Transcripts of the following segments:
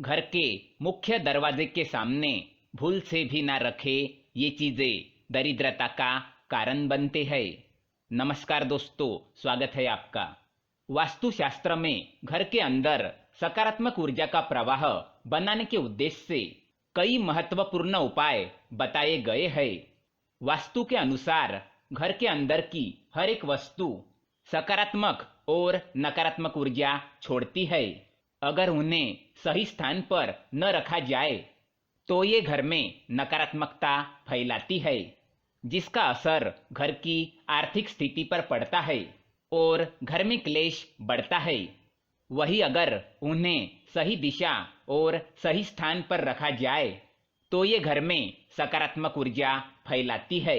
घर के मुख्य दरवाजे के सामने भूल से भी ना रखे ये चीजें दरिद्रता का कारण बनते हैं। नमस्कार दोस्तों, स्वागत है आपका। वास्तुशास्त्र में घर के अंदर सकारात्मक ऊर्जा का प्रवाह बनाने के उद्देश्य से कई महत्वपूर्ण उपाय बताए गए हैं। वास्तु के अनुसार घर के अंदर की हर एक वस्तु सकारात्मक और नकारात्मक ऊर्जा छोड़ती है। अगर उन्हें सही स्थान पर न रखा जाए तो ये घर में नकारात्मकता फैलाती है, जिसका असर घर की आर्थिक स्थिति पर पड़ता है और घर में क्लेश बढ़ता है। वही अगर उन्हें सही दिशा और सही स्थान पर रखा जाए तो ये घर में सकारात्मक ऊर्जा फैलाती है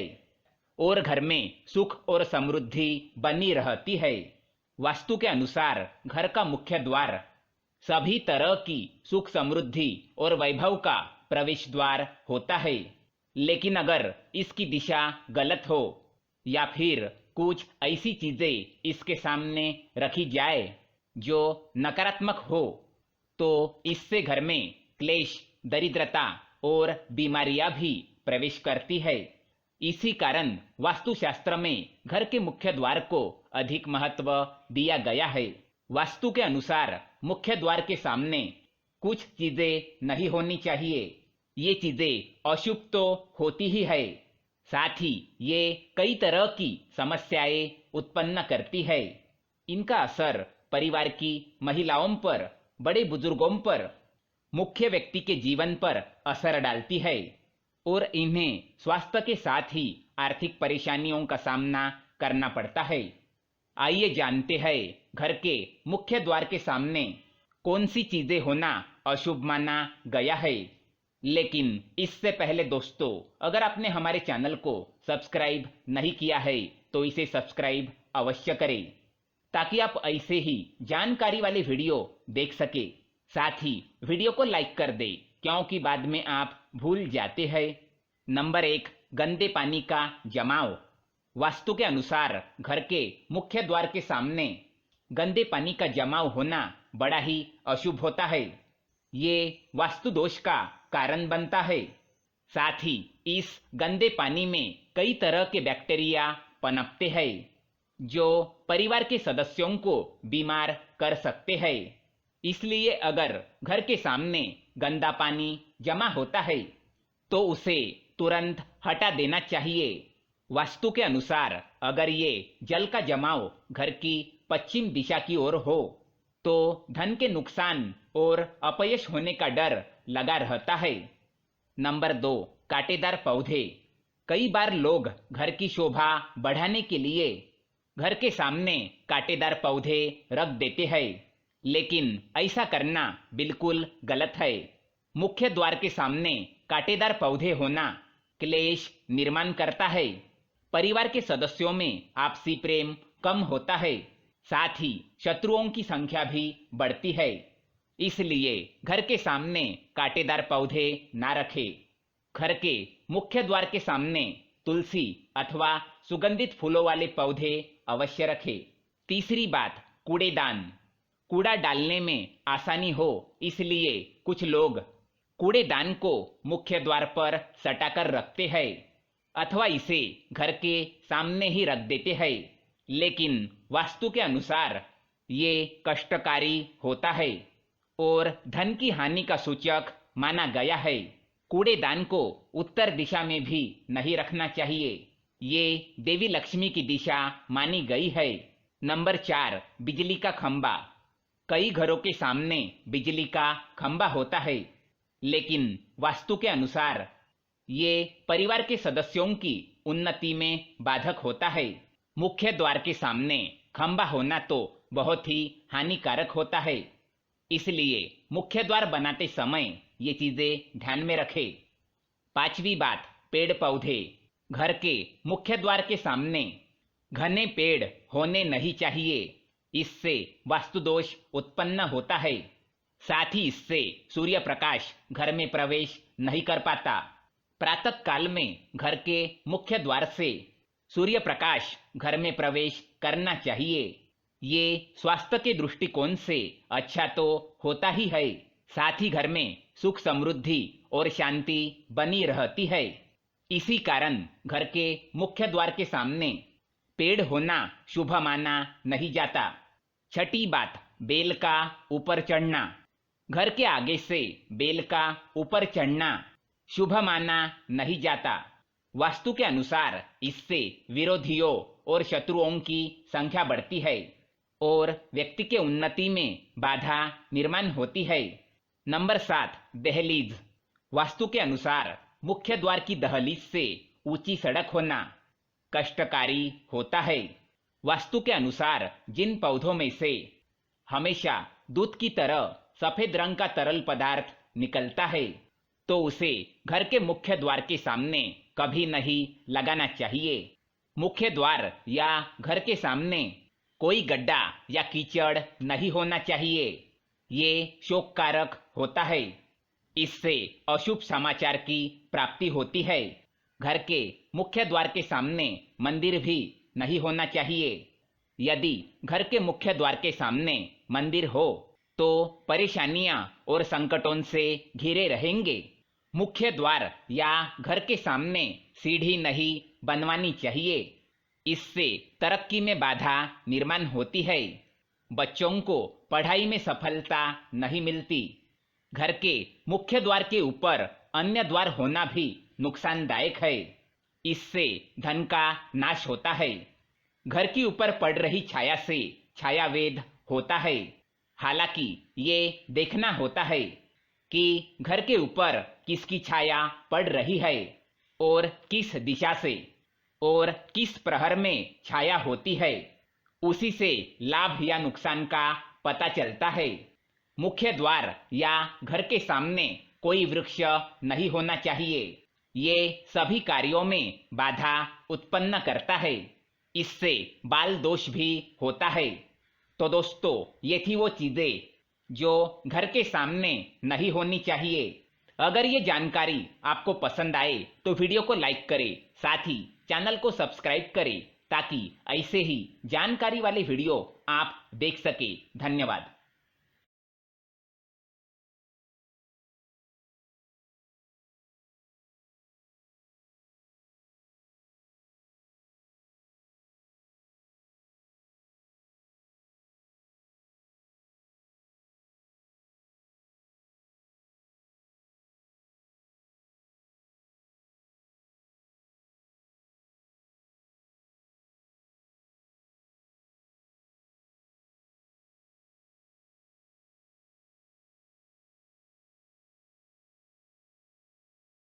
और घर में सुख और समृद्धि बनी रहती है। वास्तु के अनुसार घर का मुख्य द्वार सभी तरह की सुख समृद्धि और वैभव का प्रवेश द्वार होता है, लेकिन अगर इसकी दिशा गलत हो या फिर कुछ ऐसी चीजें इसके सामने रखी जाए जो नकारात्मक हो तो इससे घर में क्लेश, दरिद्रता और बीमारियां भी प्रवेश करती है। इसी कारण वास्तुशास्त्र में घर के मुख्य द्वार को अधिक महत्व दिया गया है। वास्तु के अनुसार मुख्य द्वार के सामने कुछ चीजें नहीं होनी चाहिए। ये चीजें अशुभ तो होती ही है, साथ ही ये कई तरह की समस्याएं उत्पन्न करती है। इनका असर परिवार की महिलाओं पर, बड़े बुजुर्गों पर, मुख्य व्यक्ति के जीवन पर असर डालती है और इन्हें स्वास्थ्य के साथ ही आर्थिक परेशानियों का सामना करना पड़ता है। आइए जानते हैं घर के मुख्य द्वार के सामने कौन सी चीजें होना अशुभ माना गया है। लेकिन इससे पहले दोस्तों, अगर आपने हमारे चैनल को सब्सक्राइब नहीं किया है तो इसे सब्सक्राइब अवश्य करें, ताकि आप ऐसे ही जानकारी वाले वीडियो देख सके। साथ ही वीडियो को लाइक कर दे, क्योंकि बाद में आप भूल जाते हैं। नंबर 1, गंदे पानी का जमाव। वास्तु के अनुसार घर के मुख्य द्वार के सामने गंदे पानी का जमाव होना बड़ा ही अशुभ होता है। ये वास्तु दोष का कारण बनता है। साथ ही इस गंदे पानी में कई तरह के बैक्टीरिया पनपते हैं जो परिवार के सदस्यों को बीमार कर सकते हैं। इसलिए अगर घर के सामने गंदा पानी जमा होता है तो उसे तुरंत हटा देना चाहिए। वास्तु के अनुसार अगर ये जल का जमाव घर की पश्चिम दिशा की ओर हो तो धन के नुकसान और अपयश होने का डर लगा रहता है। नंबर 2, कांटेदार पौधे। कई बार लोग घर की शोभा बढ़ाने के लिए घर के सामने कांटेदार पौधे रख देते हैं, लेकिन ऐसा करना बिल्कुल गलत है। मुख्य द्वार के सामने कांटेदार पौधे होना क्लेश निर्माण करता है। परिवार के सदस्यों में आपसी प्रेम कम होता है, साथ ही शत्रुओं की संख्या भी बढ़ती है। इसलिए घर के सामने कांटेदार पौधे ना रखें। घर के मुख्य द्वार के सामने तुलसी अथवा सुगंधित फूलों वाले पौधे अवश्य रखें। तीसरी बात, कूड़ेदान। कूड़ा डालने में आसानी हो इसलिए कुछ लोग कूड़ेदान को मुख्य द्वार पर सटाकर रखते हैं अथवा इसे घर के सामने ही रख देते हैं, लेकिन वास्तु के अनुसार ये कष्टकारी होता है और धन की हानि का सूचक माना गया है। कूड़ेदान को उत्तर दिशा में भी नहीं रखना चाहिए। ये देवी लक्ष्मी की दिशा मानी गई है। नंबर 4, बिजली का खंबा। कई घरों के सामने बिजली का खंबा होता है, लेकिन वास्तु के अनुसार ये परिवार के सदस्यों की उन्नति में बाधक होता है। मुख्य द्वार के सामने खंबा होना तो बहुत ही हानिकारक होता है, इसलिए मुख्य द्वार बनाते समय ये चीजें ध्यान में रखें। पांचवी बात, पेड़ पौधे। घर के मुख्य द्वार के सामने घने पेड़ होने नहीं चाहिए। इससे वास्तु दोष उत्पन्न होता है। साथ ही इससे सूर्य प्रकाश घर में प्रवेश नहीं कर पाता। प्रातः काल में घर के मुख्य द्वार से सूर्य प्रकाश घर में प्रवेश करना चाहिए। ये स्वास्थ्य के दृष्टिकोण से अच्छा तो होता ही है, साथ ही घर में सुख समृद्धि और शांति बनी रहती है। इसी कारण घर के मुख्य द्वार के सामने पेड़ होना शुभ माना नहीं जाता। छठी बात, बेल का ऊपर चढ़ना। घर के आगे से बेल का ऊपर चढ़ना शुभ माना नहीं जाता। वास्तु के अनुसार इससे विरोधियों और शत्रुओं की संख्या बढ़ती है और व्यक्ति के उन्नति में बाधा निर्माण होती है। नंबर 7, दहलीज। वास्तु के अनुसार मुख्य द्वार की दहलीज से ऊंची सड़क होना कष्टकारी होता है। वास्तु के अनुसार जिन पौधों में से हमेशा दूध की तरह सफेद रंग का तरल पदार्थ निकलता है तो उसे घर के मुख्य द्वार के सामने कभी नहीं लगाना चाहिए। मुख्य द्वार या घर के सामने कोई गड्ढा या कीचड़ नहीं होना चाहिए। ये शोककारक होता है। इससे अशुभ समाचार की प्राप्ति होती है। घर के मुख्य द्वार के सामने मंदिर भी नहीं होना चाहिए। यदि घर के मुख्य द्वार के सामने मंदिर हो तो परेशानियां और संकटों से घिरे रहेंगे। मुख्य द्वार या घर के सामने सीढ़ी नहीं बनवानी चाहिए। इससे तरक्की में बाधा निर्माण होती है। बच्चों को पढ़ाई में सफलता नहीं मिलती। घर के मुख्य द्वार के ऊपर अन्य द्वार होना भी नुकसानदायक है। इससे धन का नाश होता है। घर के ऊपर पड़ रही छाया से छायावेद होता है। हालांकि ये देखना होता है कि घर के ऊपर किसकी छाया पड़ रही है और किस दिशा से और किस प्रहर में छाया होती है। उसी से लाभ या नुकसान का पता चलता है। मुख्य द्वार या घर के सामने कोई वृक्ष नहीं होना चाहिए। ये सभी कार्यों में बाधा उत्पन्न करता है। इससे बाल दोष भी होता है। तो दोस्तों, ये थी वो चीजें जो घर के सामने नहीं होनी चाहिए। अगर ये जानकारी आपको पसंद आए तो वीडियो को लाइक करें, साथ ही चैनल को सब्सक्राइब करें ताकि ऐसे ही जानकारी वाले वीडियो आप देख सके। धन्यवाद।